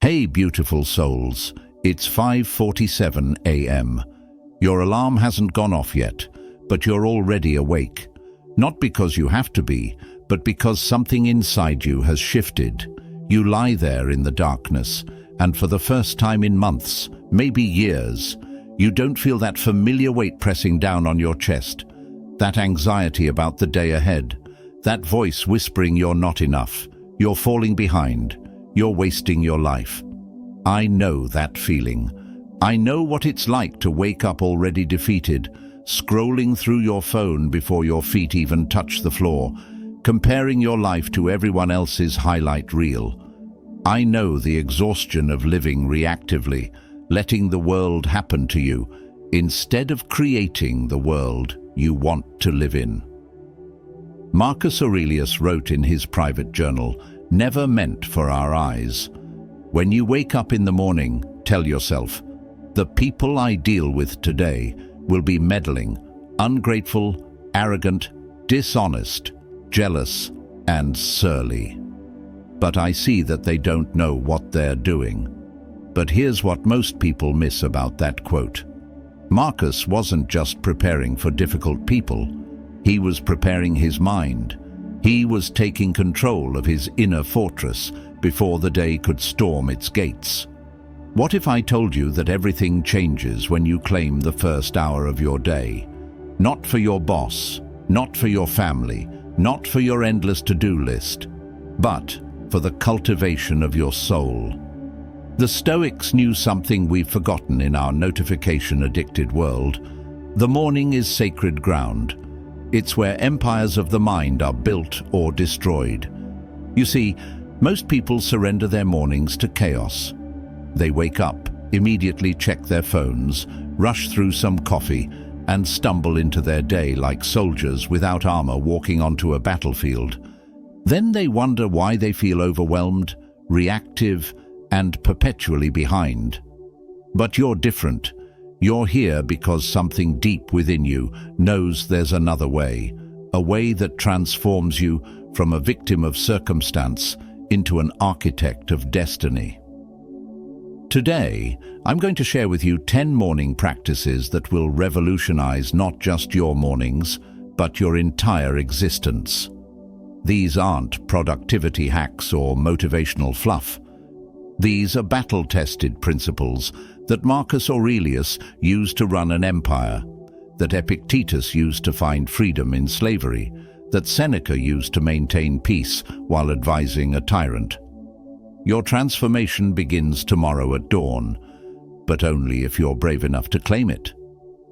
Hey beautiful souls, it's 5:47 a.m. Your alarm hasn't gone off yet, but you're already awake. Not because you have to be, but because something inside you has shifted. You lie there in the darkness, and for the first time in months, maybe years, you don't feel that familiar weight pressing down on your chest, that anxiety about the day ahead, that voice whispering you're not enough, you're falling behind, you're wasting your life. I know that feeling. I know what it's like to wake up already defeated, scrolling through your phone before your feet even touch the floor, comparing your life to everyone else's highlight reel. I know the exhaustion of living reactively, letting the world happen to you, instead of creating the world you want to live in. Marcus Aurelius wrote in his private journal, "Never meant for our eyes." When you wake up in the morning, tell yourself, the people I deal with today will be meddling, ungrateful, arrogant, dishonest, jealous, and surly. But I see that they don't know what they're doing. But here's what most people miss about that quote. Marcus wasn't just preparing for difficult people. He was preparing his mind. He was taking control of his inner fortress before the day could storm its gates. What if I told you that everything changes when you claim the first hour of your day? Not for your boss, not for your family, not for your endless to-do list, but for the cultivation of your soul. The Stoics knew something we've forgotten in our notification-addicted world. The morning is sacred ground. It's where empires of the mind are built or destroyed. You see, most people surrender their mornings to chaos. They wake up, immediately check their phones, rush through some coffee, and stumble into their day like soldiers without armor walking onto a battlefield. Then they wonder why they feel overwhelmed, reactive, and perpetually behind. But you're different. You're here because something deep within you knows there's another way, a way that transforms you from a victim of circumstance into an architect of destiny. Today, I'm going to share with you 10 morning practices that will revolutionize not just your mornings, but your entire existence. These aren't productivity hacks or motivational fluff. These are battle-tested principles that Marcus Aurelius used to run an empire, that Epictetus used to find freedom in slavery, that Seneca used to maintain peace while advising a tyrant. Your transformation begins tomorrow at dawn, but only if you're brave enough to claim it.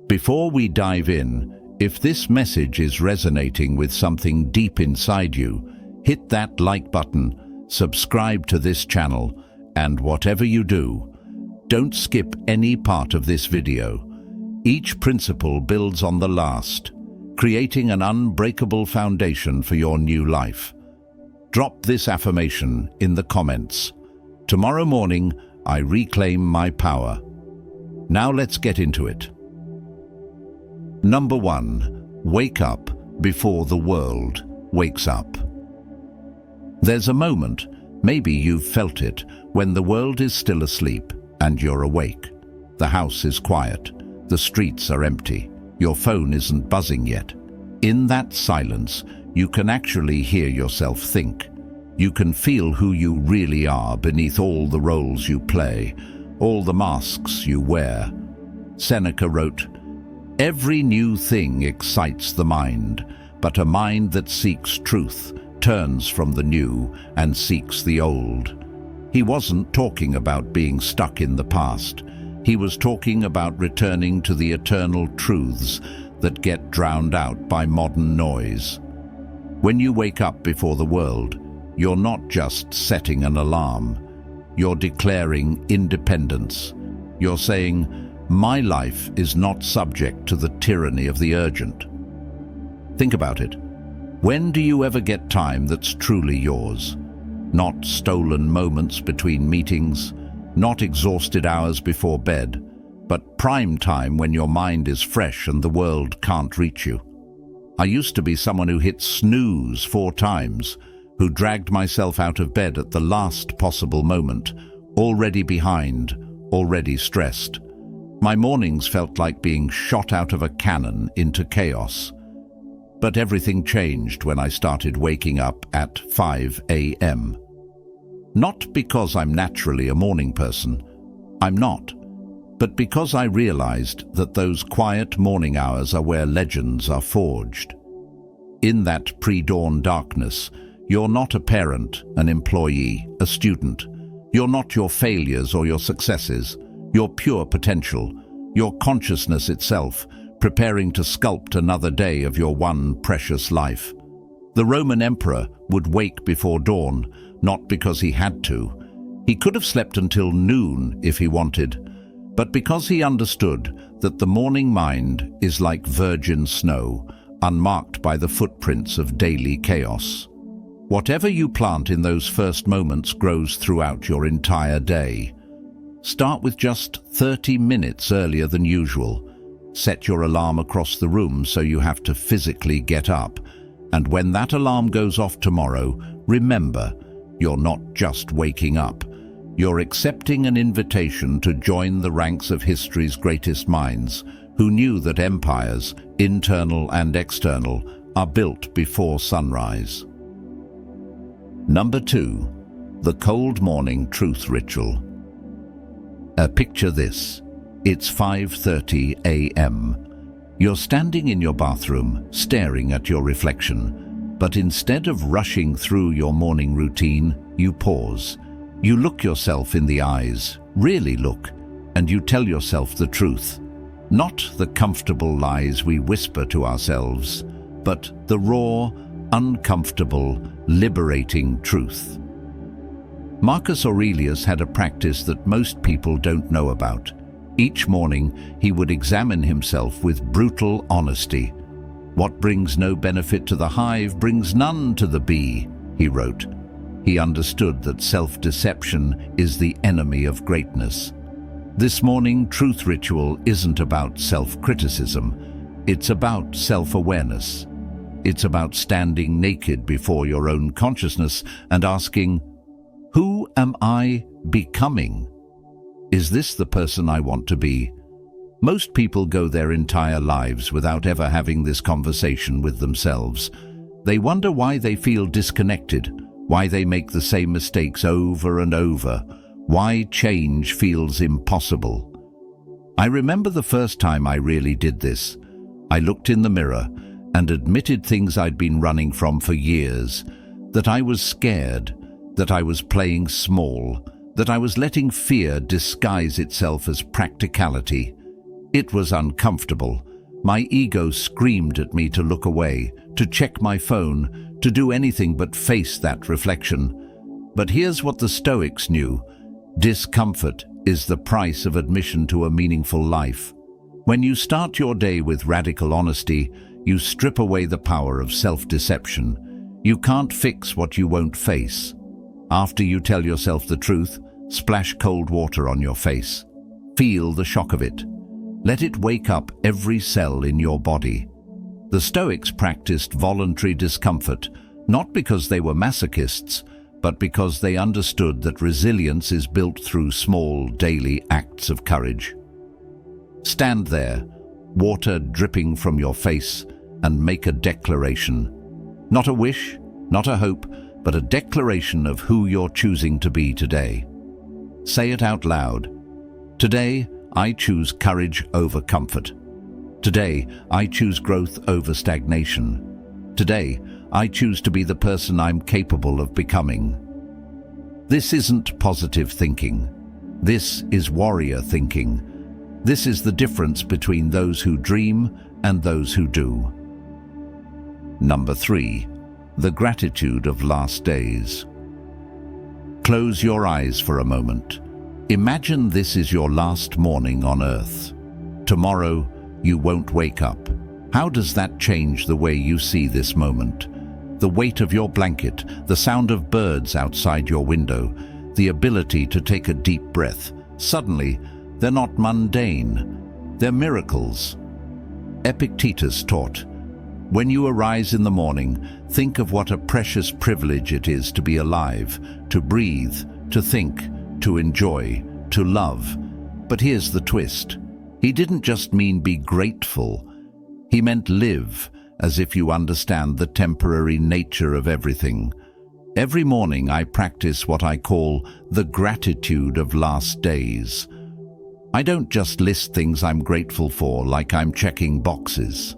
Before we dive in, if this message is resonating with something deep inside you, hit that like button, subscribe to this channel, and whatever you do, don't skip any part of this video. Each principle builds on the last, creating an unbreakable foundation for your new life. Drop this affirmation in the comments. Tomorrow morning, I reclaim my power. Now let's get into it. Number 1. Wake up before the world wakes up. There's a moment, maybe you've felt it, when the world is still asleep and you're awake. The house is quiet, the streets are empty, your phone isn't buzzing yet. In that silence, you can actually hear yourself think. You can feel who you really are beneath all the roles you play, all the masks you wear. Seneca wrote, "Every new thing excites the mind, but a mind that seeks truth turns from the new and seeks the old." He wasn't talking about being stuck in the past. He was talking about returning to the eternal truths that get drowned out by modern noise. When you wake up before the world, you're not just setting an alarm. You're declaring independence. You're saying, "My life is not subject to the tyranny of the urgent." Think about it. When do you ever get time that's truly yours? Not stolen moments between meetings, not exhausted hours before bed, but prime time when your mind is fresh and the world can't reach you. I used to be someone who hit snooze 4 times, who dragged myself out of bed at the last possible moment, already behind, already stressed. My mornings felt like being shot out of a cannon into chaos. But everything changed when I started waking up at 5 a.m. Not because I'm naturally a morning person. I'm not. But because I realized that those quiet morning hours are where legends are forged. In that pre-dawn darkness, you're not a parent, an employee, a student. You're not your failures or your successes. You're pure potential, your consciousness itself, preparing to sculpt another day of your one precious life. The Roman emperor would wake before dawn, not because he had to. He could have slept until noon if he wanted, but because he understood that the morning mind is like virgin snow, unmarked by the footprints of daily chaos. Whatever you plant in those first moments grows throughout your entire day. Start with just 30 minutes earlier than usual. Set your alarm across the room so you have to physically get up. And when that alarm goes off tomorrow, remember, you're not just waking up. You're accepting an invitation to join the ranks of history's greatest minds, who knew that empires, internal and external, are built before sunrise. Number 2. The cold morning truth ritual. Picture this. It's 5:30 a.m. You're standing in your bathroom, staring at your reflection. But instead of rushing through your morning routine, you pause. You look yourself in the eyes, really look, and you tell yourself the truth. Not the comfortable lies we whisper to ourselves, but the raw, uncomfortable, liberating truth. Marcus Aurelius had a practice that most people don't know about. Each morning, he would examine himself with brutal honesty. "What brings no benefit to the hive brings none to the bee," he wrote. He understood that self-deception is the enemy of greatness. This morning truth ritual isn't about self-criticism. It's about self-awareness. It's about standing naked before your own consciousness and asking, who am I becoming? Is this the person I want to be? Most people go their entire lives without ever having this conversation with themselves. They wonder why they feel disconnected, why they make the same mistakes over and over, why change feels impossible. I remember the first time I really did this. I looked in the mirror and admitted things I'd been running from for years, that I was scared, that I was playing small, that I was letting fear disguise itself as practicality. It was uncomfortable. My ego screamed at me to look away, to check my phone, to do anything but face that reflection. But here's what the Stoics knew. Discomfort is the price of admission to a meaningful life. When you start your day with radical honesty, you strip away the power of self-deception. You can't fix what you won't face. After you tell yourself the truth, splash cold water on your face. Feel the shock of it. Let it wake up every cell in your body. The Stoics practiced voluntary discomfort, not because they were masochists, but because they understood that resilience is built through small, daily acts of courage. Stand there, water dripping from your face, and make a declaration. Not a wish, not a hope, but a declaration of who you're choosing to be today. Say it out loud. Today, I choose courage over comfort. Today, I choose growth over stagnation. Today, I choose to be the person I'm capable of becoming. This isn't positive thinking. This is warrior thinking. This is the difference between those who dream and those who do. Number 3. The gratitude of last days. Close your eyes for a moment. Imagine this is your last morning on Earth. Tomorrow, you won't wake up. How does that change the way you see this moment? The weight of your blanket, the sound of birds outside your window, the ability to take a deep breath. Suddenly, they're not mundane. They're miracles. Epictetus taught, when you arise in the morning, think of what a precious privilege it is to be alive, to breathe, to think, to enjoy, to love. But here's the twist. He didn't just mean be grateful. He meant live as if you understand the temporary nature of everything. Every morning I practice what I call the gratitude of last days. I don't just list things I'm grateful for like I'm checking boxes.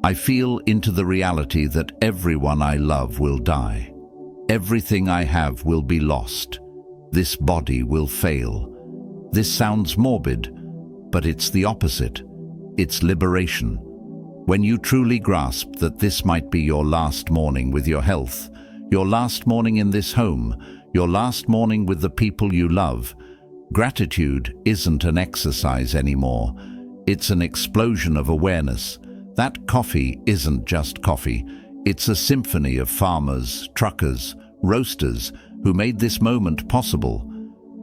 I feel into the reality that everyone I love will die. Everything I have will be lost. This body will fail. This sounds morbid, but it's the opposite. It's liberation. When you truly grasp that this might be your last morning with your health, your last morning in this home, your last morning with the people you love, gratitude isn't an exercise anymore. It's an explosion of awareness. That coffee isn't just coffee. It's a symphony of farmers, truckers, roasters who made this moment possible.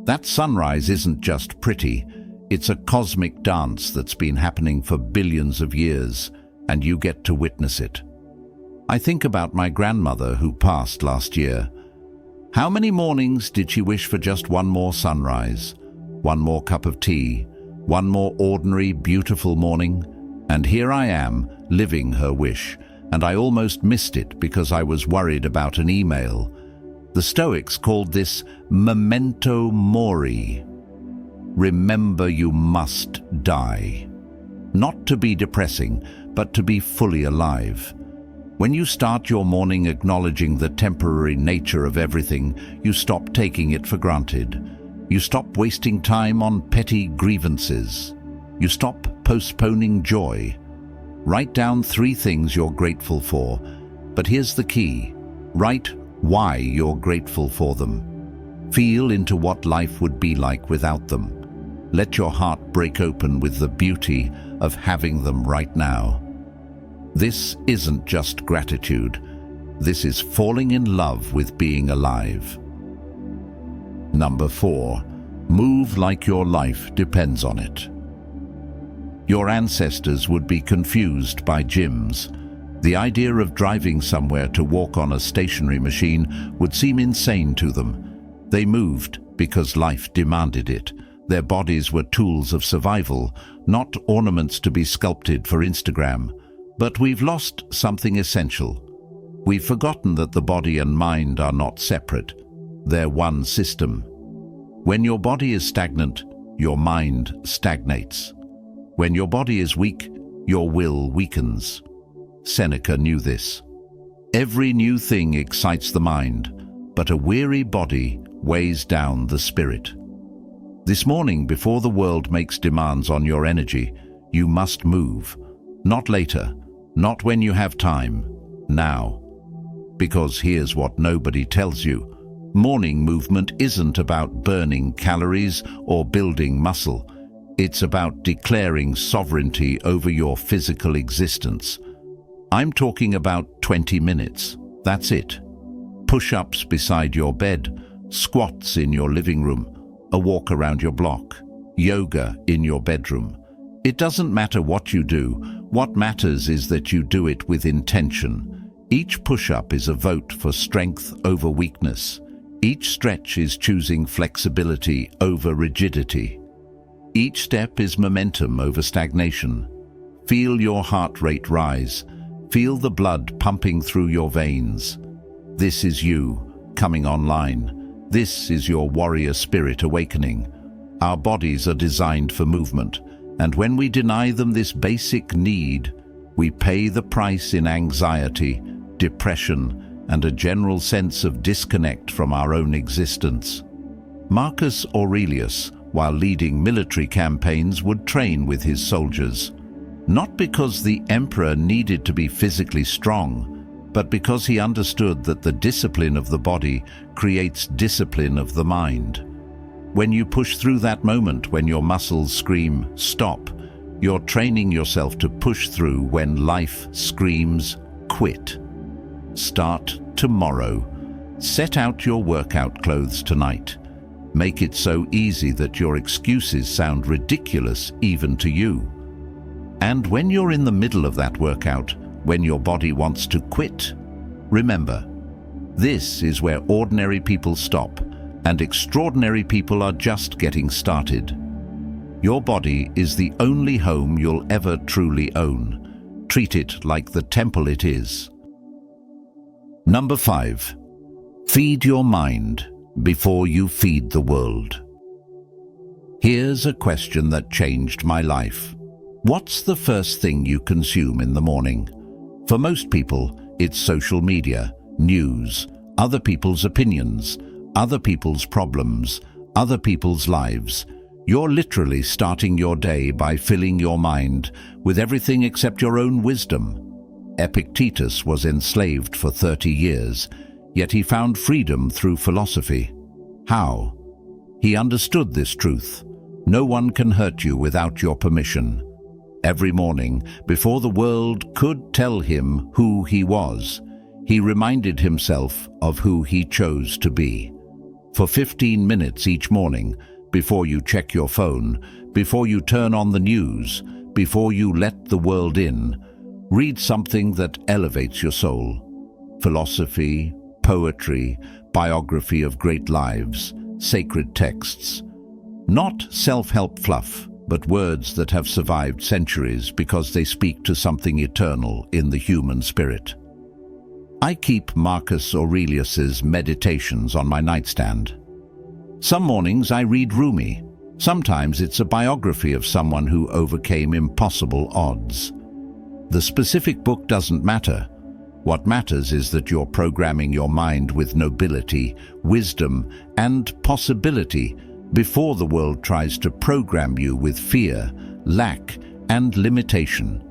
That sunrise isn't just pretty. It's a cosmic dance that's been happening for billions of years, and you get to witness it. I think about my grandmother who passed last year. How many mornings did she wish for just one more sunrise, one more cup of tea, one more ordinary, beautiful morning? And here I am, living her wish, and I almost missed it because I was worried about an email. The Stoics called this memento mori. Remember you must die. Not to be depressing, but to be fully alive. When you start your morning acknowledging the temporary nature of everything, you stop taking it for granted. You stop wasting time on petty grievances. You stop postponing joy. Write down 3 things you're grateful for, but here's the key. Write why you're grateful for them. Feel into what life would be like without them. Let your heart break open with the beauty of having them right now. This isn't just gratitude. This is falling in love with being alive. Number 4, move like your life depends on it. Your ancestors would be confused by gyms. The idea of driving somewhere to walk on a stationary machine would seem insane to them. They moved because life demanded it. Their bodies were tools of survival, not ornaments to be sculpted for Instagram. But we've lost something essential. We've forgotten that the body and mind are not separate. They're one system. When your body is stagnant, your mind stagnates. When your body is weak, your will weakens. Seneca knew this. Every new thing excites the mind, but a weary body weighs down the spirit. This morning, before the world makes demands on your energy, you must move. Not later, not when you have time, now. Because here's what nobody tells you. Morning movement isn't about burning calories or building muscle. It's about declaring sovereignty over your physical existence. I'm talking about 20 minutes. That's it. Push-ups beside your bed, squats in your living room, a walk around your block, yoga in your bedroom. It doesn't matter what you do. What matters is that you do it with intention. Each push-up is a vote for strength over weakness. Each stretch is choosing flexibility over rigidity. Each step is momentum over stagnation. Feel your heart rate rise. Feel the blood pumping through your veins. This is you coming online. This is your warrior spirit awakening. Our bodies are designed for movement, and when we deny them this basic need, we pay the price in anxiety, depression, and a general sense of disconnect from our own existence. Marcus Aurelius, while leading military campaigns, would train with his soldiers, not because the emperor needed to be physically strong, but because he understood that the discipline of the body creates discipline of the mind. When you push through that moment when your muscles scream, "Stop," you're training yourself to push through when life screams, "Quit." Start tomorrow. Set out your workout clothes tonight. Make it so easy that your excuses sound ridiculous even to you. And when you're in the middle of that workout, when your body wants to quit, remember, this is where ordinary people stop, and extraordinary people are just getting started. Your body is the only home you'll ever truly own. Treat it like the temple it is. Number 5. Feed your mind before you feed the world. Here's a question that changed my life. What's the first thing you consume in the morning? For most people, it's social media, news, other people's opinions, other people's problems, other people's lives. You're literally starting your day by filling your mind with everything except your own wisdom. Epictetus was enslaved for 30 years, yet he found freedom through philosophy. How? He understood this truth. No one can hurt you without your permission. Every morning, before the world could tell him who he was, he reminded himself of who he chose to be. For 15 minutes each morning, before you check your phone, before you turn on the news, before you let the world in, read something that elevates your soul. Philosophy, poetry, biography of great lives, sacred texts. Not self-help fluff, but words that have survived centuries because they speak to something eternal in the human spirit. I keep Marcus Aurelius's Meditations on my nightstand. Some mornings I read Rumi. Sometimes it's a biography of someone who overcame impossible odds. The specific book doesn't matter. What matters is that you're programming your mind with nobility, wisdom, and possibility before the world tries to program you with fear, lack, and limitation.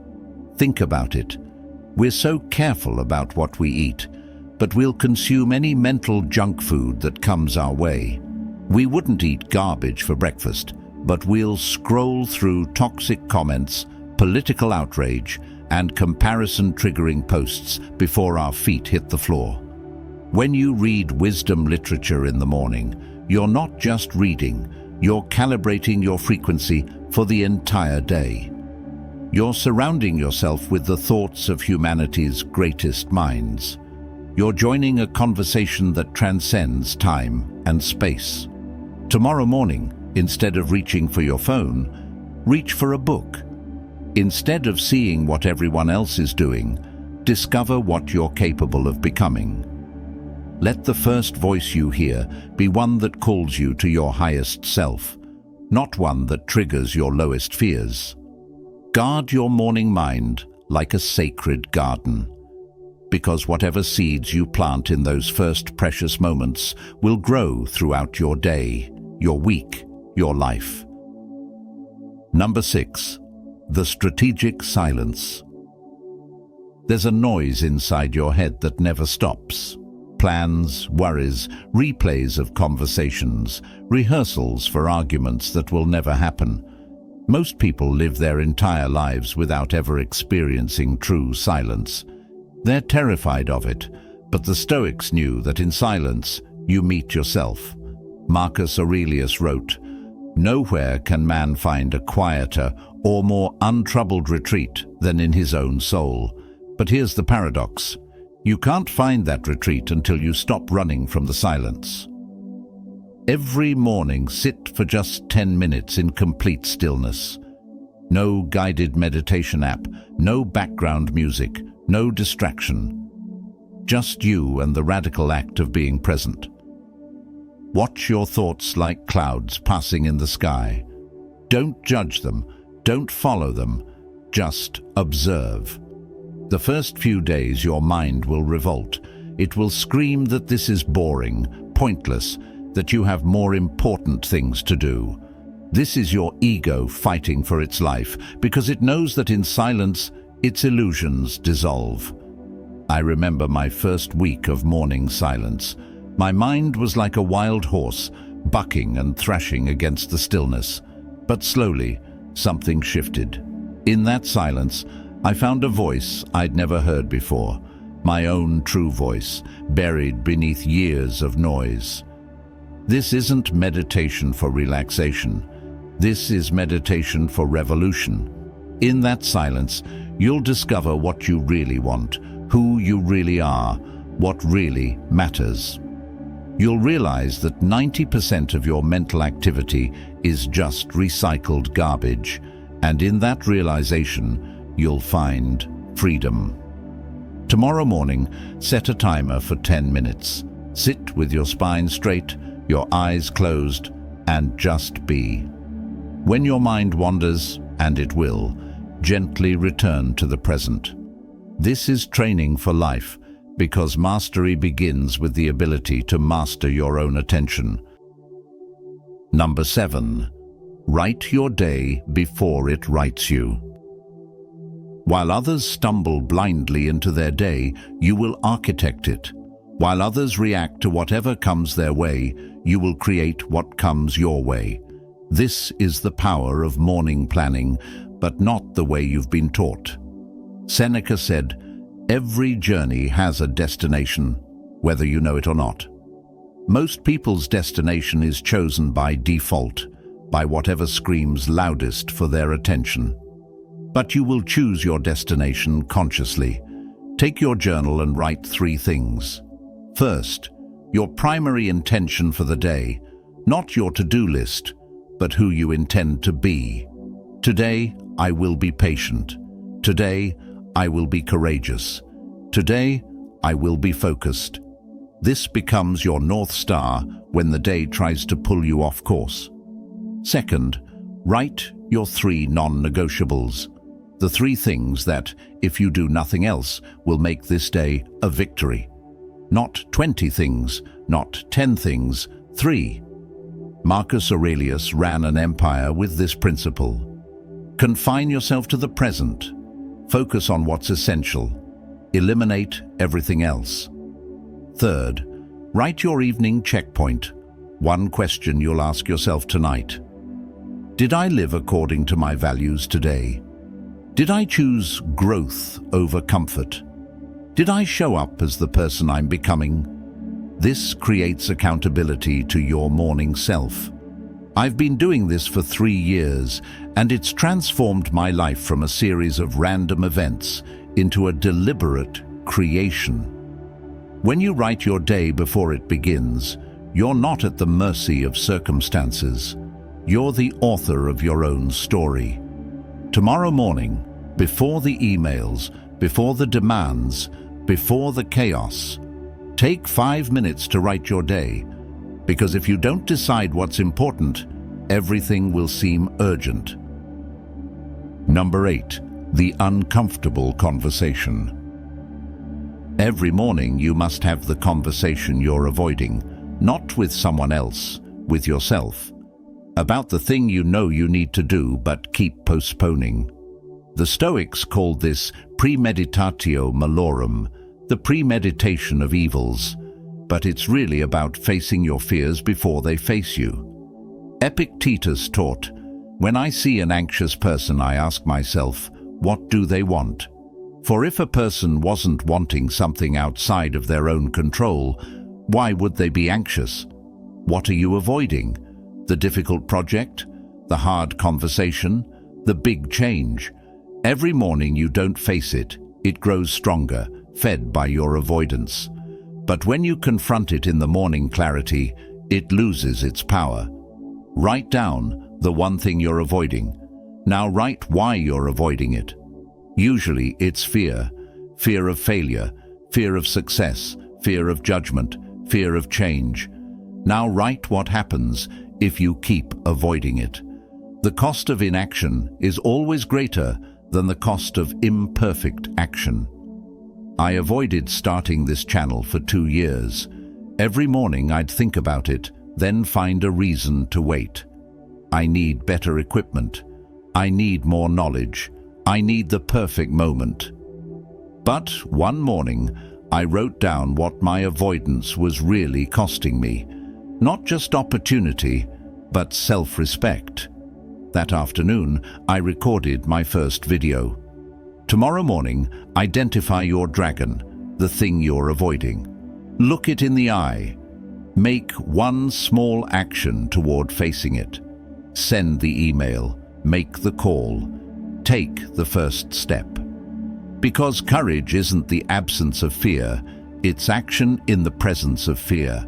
Think about it. We're so careful about what we eat, but we'll consume any mental junk food that comes our way. We wouldn't eat garbage for breakfast, but we'll scroll through toxic comments, political outrage, and comparison-triggering posts before our feet hit the floor. When you read wisdom literature in the morning, you're not just reading, you're calibrating your frequency for the entire day. You're surrounding yourself with the thoughts of humanity's greatest minds. You're joining a conversation that transcends time and space. Tomorrow morning, instead of reaching for your phone, reach for a book. Instead of seeing what everyone else is doing, discover what you're capable of becoming. Let the first voice you hear be one that calls you to your highest self, not one that triggers your lowest fears. Guard your morning mind like a sacred garden, because whatever seeds you plant in those first precious moments will grow throughout your day, your week, your life. Number 6. The strategic silence. There's a noise inside your head that never stops. Plans, worries, replays of conversations, rehearsals for arguments that will never happen. Most people live their entire lives without ever experiencing true silence. They're terrified of it, but the Stoics knew that in silence you meet yourself. Marcus Aurelius wrote, "Nowhere can man find a quieter or more untroubled retreat than in his own soul." But here's the paradox. You can't find that retreat until you stop running from the silence. Every morning, sit for just 10 minutes in complete stillness. No guided meditation app, no background music, no distraction. Just you and the radical act of being present. Watch your thoughts like clouds passing in the sky. Don't judge them, don't follow them, just observe. The first few days your mind will revolt. It will scream that this is boring, pointless, that you have more important things to do. This is your ego fighting for its life, because it knows that in silence, its illusions dissolve. I remember my first week of morning silence. My mind was like a wild horse, bucking and thrashing against the stillness. But slowly, something shifted. In that silence, I found a voice I'd never heard before, my own true voice, buried beneath years of noise. This isn't meditation for relaxation. This is meditation for revolution. In that silence, you'll discover what you really want, who you really are, what really matters. you'll realize that 90% of your mental activity is just recycled garbage, and in that realization, you'll find freedom. Tomorrow morning, set a timer for 10 minutes. Sit with your spine straight, your eyes closed, and just be. When your mind wanders, and it will, gently return to the present. This is training for life, because mastery begins with the ability to master your own attention. Number 7. Write your day before it writes you. While others stumble blindly into their day, you will architect it. While others react to whatever comes their way, you will create what comes your way. This is the power of morning planning, but not the way you've been taught. Seneca said, "Every journey has a destination, whether you know it or not." Most people's destination is chosen by default, by whatever screams loudest for their attention. But you will choose your destination consciously. Take your journal and write 3 things. First, your primary intention for the day, not your to-do list, but who you intend to be. Today, I will be patient. Today, I will be courageous. Today, I will be focused. This becomes your North Star when the day tries to pull you off course. Second, write your 3 non-negotiables. The 3 things that, if you do nothing else, will make this day a victory. Not 20 things, not 10 things, 3. Marcus Aurelius ran an empire with this principle. Confine yourself to the present. Focus on what's essential. Eliminate everything else. Third, write your evening checkpoint. 1 question you'll ask yourself tonight. Did I live according to my values today? Did I choose growth over comfort? Did I show up as the person I'm becoming? This creates accountability to your morning self. I've been doing this for 3 years, and it's transformed my life from a series of random events into a deliberate creation. When you write your day before it begins, you're not at the mercy of circumstances. You're the author of your own story. Tomorrow morning, before the emails, before the demands, before the chaos, take 5 minutes to write your day, because if you don't decide what's important, everything will seem urgent. Number 8, the uncomfortable conversation. Every morning you must have the conversation you're avoiding, not with someone else, with yourself, about the thing you know you need to do but keep postponing. The Stoics called this premeditatio malorum, the premeditation of evils, but it's really about facing your fears before they face you. Epictetus taught, "When I see an anxious person, I ask myself, what do they want? For if a person wasn't wanting something outside of their own control, why would they be anxious? What are you avoiding? The difficult project? The hard conversation? The big change? Every morning you don't face it, it grows stronger, fed by your avoidance. But when you confront it in the morning clarity, it loses its power. Write down the one thing you're avoiding. Now write why you're avoiding it. Usually it's fear. Fear of failure, fear of success, fear of judgment, fear of change. Now write what happens if you keep avoiding it. The cost of inaction is always greater than the cost of imperfect action. I avoided starting this channel for 2 years. Every morning I'd think about it, then find a reason to wait. I need better equipment. I need more knowledge. I need the perfect moment. But one morning, I wrote down what my avoidance was really costing me. Not just opportunity, but self-respect. That afternoon, I recorded my first video. Tomorrow morning, identify your dragon, the thing you're avoiding. Look it in the eye. Make one small action toward facing it. Send the email. Make the call. Take the first step. Because courage isn't the absence of fear, it's action in the presence of fear.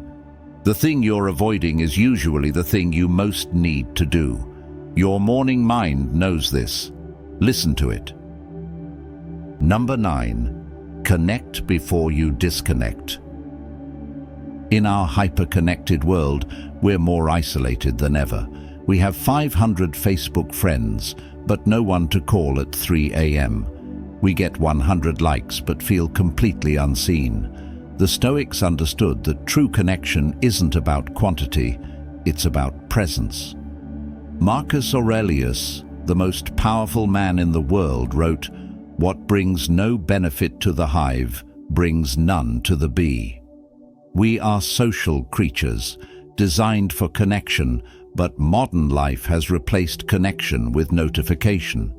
The thing you're avoiding is usually the thing you most need to do. Your morning mind knows this. Listen to it. Number 9. Connect before you disconnect. In our hyper-connected world, we're more isolated than ever. We have 500 Facebook friends, but no one to call at 3 a.m. We get 100 likes but feel completely unseen. The Stoics understood that true connection isn't about quantity, it's about presence. Marcus Aurelius, the most powerful man in the world, wrote, "What brings no benefit to the hive brings none to the bee." We are social creatures, designed for connection, but modern life has replaced connection with notification.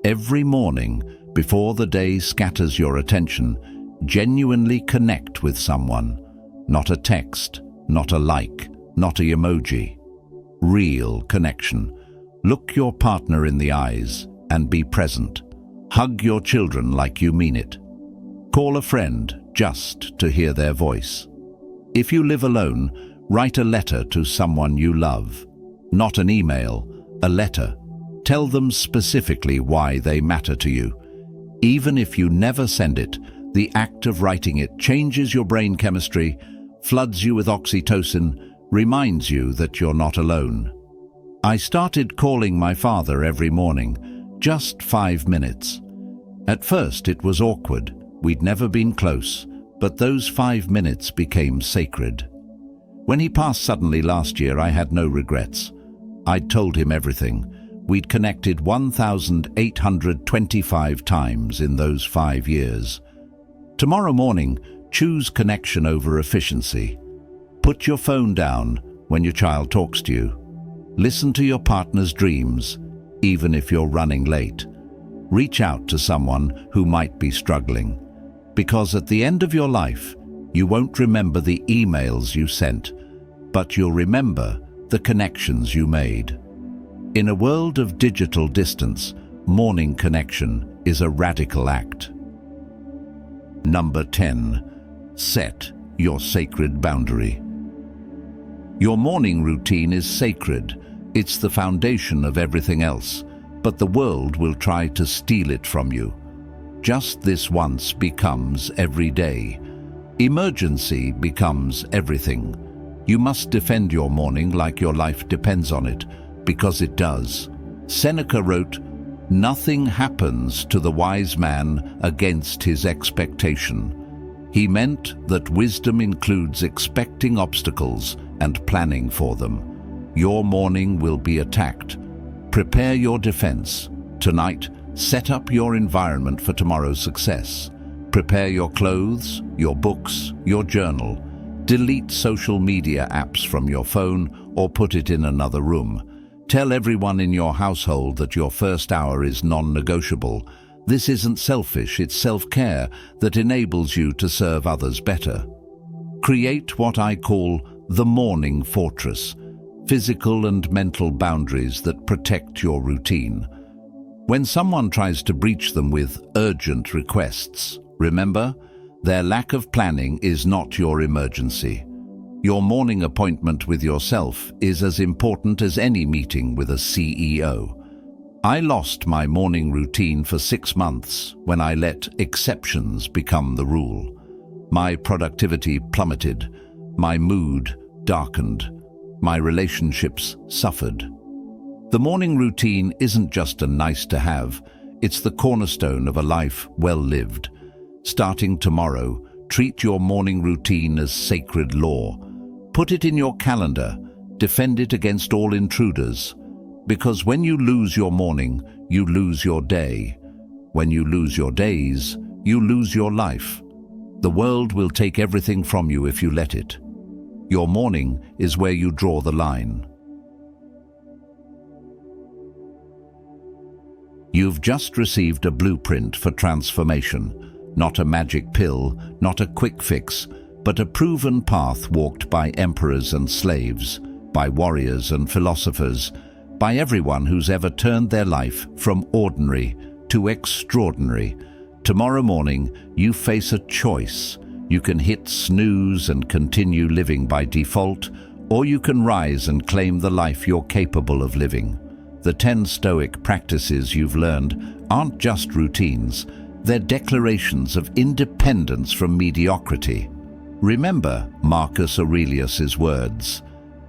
Every morning, before the day scatters your attention, genuinely connect with someone. Not a text, not a like, not an emoji. Real connection. Look your partner in the eyes and be present. Hug your children like you mean it. Call a friend just to hear their voice. If you live alone, write a letter to someone you love. Not an email, a letter. Tell them specifically why they matter to you. Even if you never send it, the act of writing it changes your brain chemistry, floods you with oxytocin, reminds you that you're not alone. I started calling my father every morning, just 5 minutes. At first it was awkward, we'd never been close, but those 5 minutes became sacred. When he passed suddenly last year, I had no regrets. I'd told him everything. We'd connected 1,825 times in those 5 years. Tomorrow morning, choose connection over efficiency. Put your phone down when your child talks to you. Listen to your partner's dreams, even if you're running late. Reach out to someone who might be struggling. Because at the end of your life, you won't remember the emails you sent, but you'll remember the connections you made. In a world of digital distance, morning connection is a radical act. Number 10. Set your sacred boundary. Your morning routine is sacred. It's the foundation of everything else, but the world will try to steal it from you. Just this once becomes every day. Emergency becomes everything. You must defend your morning like your life depends on it, because it does. Seneca wrote, "Nothing happens to the wise man against his expectation." He meant that wisdom includes expecting obstacles and planning for them. Your morning will be attacked. Prepare your defense. Tonight, set up your environment for tomorrow's success. Prepare your clothes, your books, your journal. Delete social media apps from your phone or put it in another room. Tell everyone in your household that your first hour is non-negotiable. This isn't selfish, it's self-care that enables you to serve others better. Create what I call the morning fortress, physical and mental boundaries that protect your routine. When someone tries to breach them with urgent requests, remember, their lack of planning is not your emergency. Your morning appointment with yourself is as important as any meeting with a CEO. I lost my morning routine for 6 months when I let exceptions become the rule. My productivity plummeted, my mood darkened, my relationships suffered. The morning routine isn't just a nice to have, it's the cornerstone of a life well lived. Starting tomorrow, treat your morning routine as sacred law. Put it in your calendar, defend it against all intruders. Because when you lose your morning, you lose your day. When you lose your days, you lose your life. The world will take everything from you if you let it. Your morning is where you draw the line. You've just received a blueprint for transformation. Not a magic pill, not a quick fix, but a proven path walked by emperors and slaves, by warriors and philosophers, by everyone who's ever turned their life from ordinary to extraordinary. Tomorrow morning, you face a choice. You can hit snooze and continue living by default, or you can rise and claim the life you're capable of living. The 10 Stoic practices you've learned aren't just routines, they're declarations of independence from mediocrity. Remember Marcus Aurelius's words.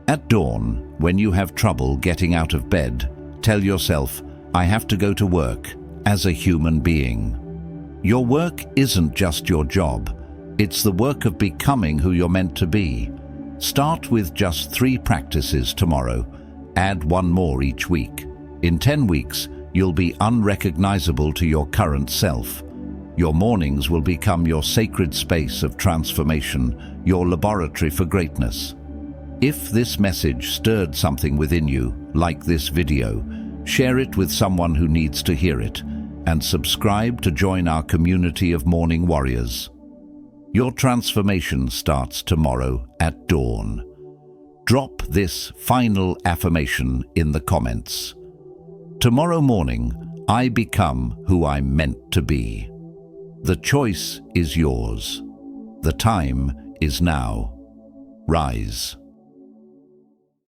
At dawn, when you have trouble getting out of bed, tell yourself, I have to go to work as a human being. Your work isn't just your job, it's the work of becoming who you're meant to be. Start with just 3 practices tomorrow. Add 1 more each week. In 10 weeks, you'll be unrecognizable to your current self. Your mornings will become your sacred space of transformation, your laboratory for greatness. If this message stirred something within you, like this video, share it with someone who needs to hear it, and subscribe to join our community of morning warriors. Your transformation starts tomorrow at dawn. Drop this final affirmation in the comments. Tomorrow morning, I become who I'm meant to be. The choice is yours. The time is now. Rise.